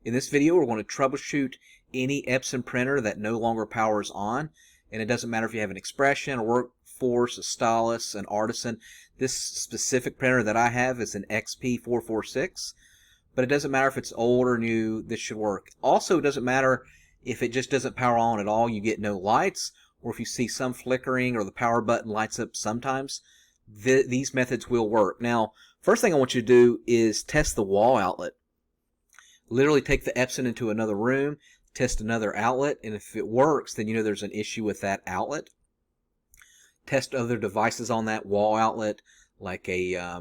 In this video, we're going to troubleshoot any Epson printer that no longer powers on. And it doesn't matter if you have an Expression, a Workforce, a Stylus, an Artisan. This specific printer that I have is an XP446. But it doesn't matter if it's old or new, this should work. Also, it doesn't matter if it just doesn't power on at all, you get no lights, or if you see some flickering or the power button lights up sometimes. These methods will work. Now, first thing I want you to do is test the wall outlet. Literally take the Epson into another room, test another outlet, and if it works, then you know there's an issue with that outlet. Test other devices on that wall outlet, like a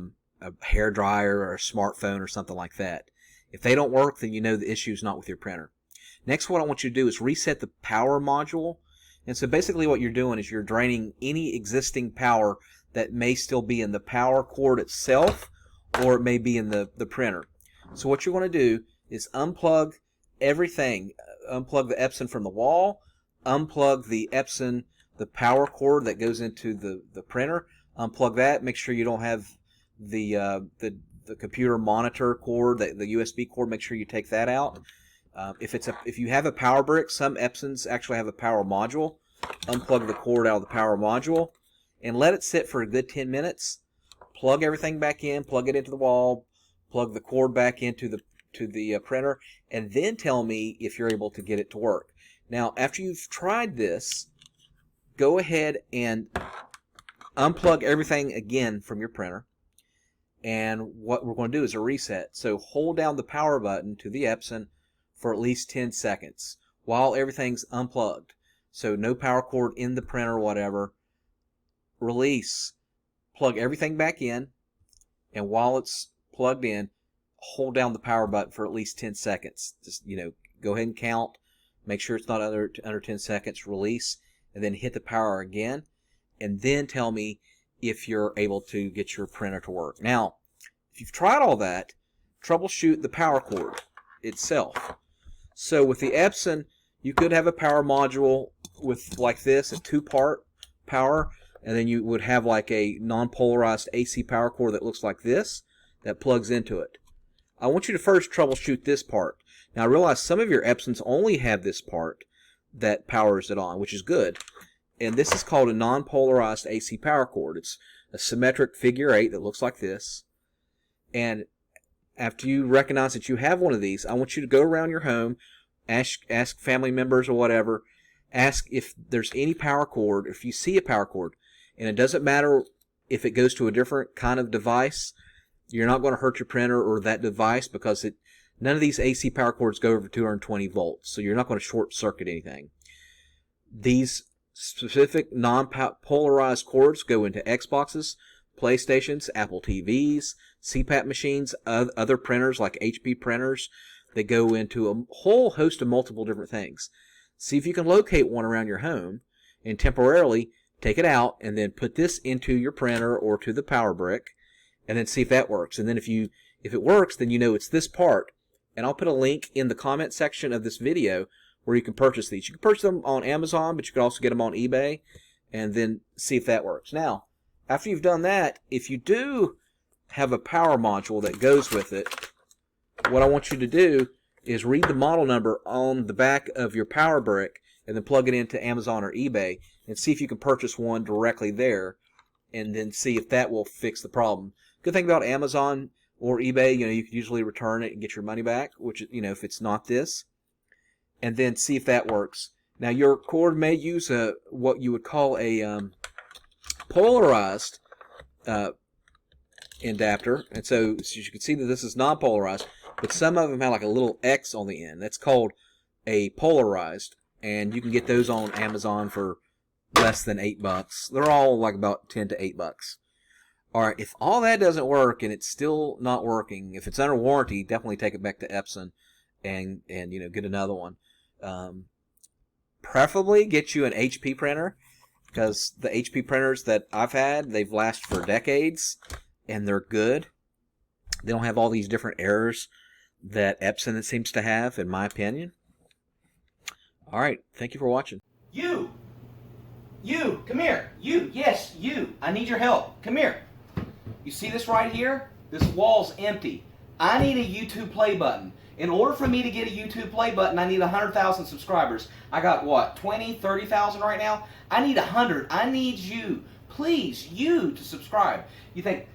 hair dryer or a smartphone or something like that. If they don't work, then you know the issue is not with your printer. Next, what I want you to do is reset the power module. And so basically what you're doing is you're draining any existing power that may still be in the power cord itself, or it may be in the printer. So what you're going to do is unplug everything. Unplug the Epson from the wall, unplug the Epson, the power cord that goes into the printer, unplug that, make sure you don't have the computer monitor cord, the USB cord, make sure you take that out. If you have a power brick, some Epsons actually have a power module. Unplug the cord out of the power module and let it sit for a good 10 minutes. Plug everything back in, plug it into the wall, plug the cord back into the printer, and then tell me if you're able to get it to work. Now, after you've tried this, go ahead and unplug everything again from your printer. And what we're going to do is a reset. So hold down the power button to the Epson for at least 10 seconds while everything's unplugged. So no power cord in the printer or whatever. Release. Plug everything back in, and while it's plugged in, hold down the power button for at least 10 seconds. Just, go ahead and count. Make sure it's not under 10 seconds. Release, and then hit the power again, and then tell me if you're able to get your printer to work. Now, if you've tried all that, troubleshoot the power cord itself. So with the Epson, you could have a power module with like this, a two-part power, and then you would have like a non-polarized AC power cord that looks like this that plugs into it. I want you to first troubleshoot this part. Now, I realize some of your Epsons only have this part that powers it on, which is good. And this is called a non-polarized AC power cord. It's a symmetric figure 8 that looks like this. And after you recognize that you have one of these, I want you to go around your home, ask family members or whatever, ask if there's any power cord, if you see a power cord. And it doesn't matter if it goes to a different kind of device. You're not going to hurt your printer or that device because none of these AC power cords go over 220 volts, so you're not going to short circuit anything. These specific non-polarized cords go into Xboxes, PlayStations, Apple TVs, CPAP machines, other printers like HP printers. They go into a whole host of multiple different things. See if you can locate one around your home and temporarily take it out and then put this into your printer or to the power brick, and then see if that works. And then if it works, then you know it's this part. And I'll put a link in the comment section of this video where you can purchase these. You can purchase them on Amazon, but you can also get them on eBay, and then see if that works. Now, after you've done that, if you do have a power module that goes with it, what I want you to do is read the model number on the back of your power brick and then plug it into Amazon or eBay and see if you can purchase one directly there, and then see if that will fix the problem. Good thing about Amazon or eBay, you can usually return it and get your money back, which, if it's not this, and then see if that works. Now, your cord may use what you would call a polarized adapter, and so you can see that this is non-polarized, but some of them have like a little X on the end. That's called a polarized, and you can get those on Amazon for less than $8. They're all like about $10 to $8. Alright, if all that doesn't work and it's still not working, if it's under warranty, definitely take it back to Epson and get another one. Preferably get you an HP printer, because the HP printers that I've had, they've lasted for decades and they're good. They don't have all these different errors that Epson seems to have, in my opinion. Alright, thank you for watching. You, come here. Yes, you. I need your help. Come here. You see this right here? This wall's empty. I need a YouTube play button. In order for me to get a YouTube play button, I need 100,000 subscribers. I got what, 20, 30,000 right now? I need 100. I need you, please, you to subscribe. You think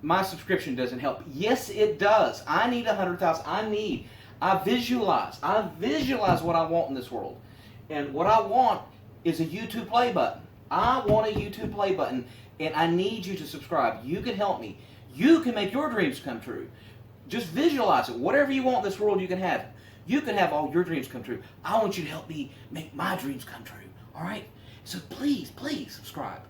my subscription doesn't help? Yes, it does. I need 100,000. I visualize what I want in this world. And what I want is a YouTube play button. I want a YouTube play button, and I need you to subscribe. You can help me. You can make your dreams come true. Just visualize it. Whatever you want in this world, you can have. You can have all your dreams come true. I want you to help me make my dreams come true. All right? So please, please subscribe.